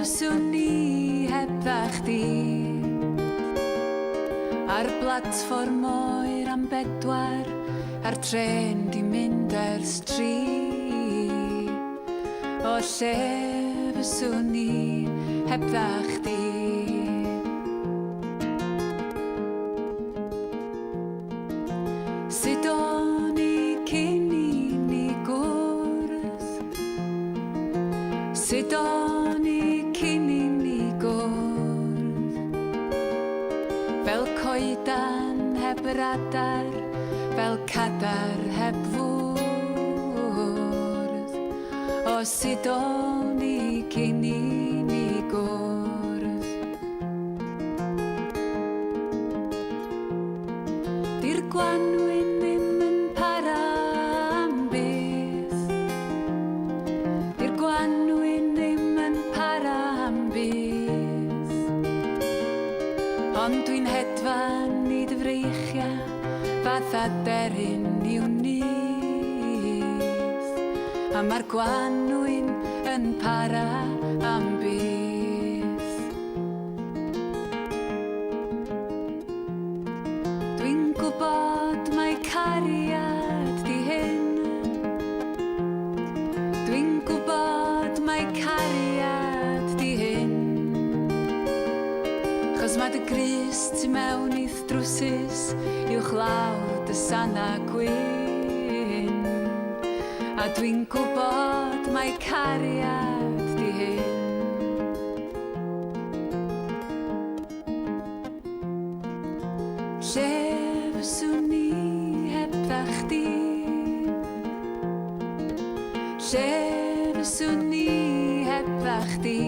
fyswn i hebdda chdi ar blatfform oer am 4 a'r tren di mynd ers 3 o lle fyswn i hebdda chdi. Sut o'n i cyn i ni gwrs? Sut o'n i cyn i ni gwrs? Fel coedan heb radar, fel cadar heb fwrdd. O sut o'n i cyn i ni gwrs? Di'r Gwanwyn ddim yn para am beth. Di'r Gwanwyn ddim yn para am beth. Ond dwi'n hedfan i dy freichia fath aderyn i'w nyth. A mae'r Gwanwyn yn para am beth. Dwi'n gwybod mai cariad di hyn. Dwi'n gwybod mai cariad di hyn. Chos mae dy grys tu mewn i'th drwsus uwch law dy sana gwyn. A dwi'n gwybod mai cariad di hyn. Lle fyswn i hebdda chdi? Lle fyswn i hebdda chdi?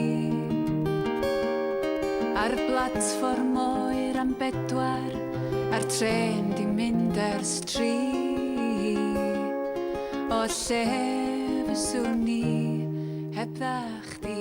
Ar blatfform oer am 4 a'r tren di mynd ers 3 o lle fyswn i hebdda chdi.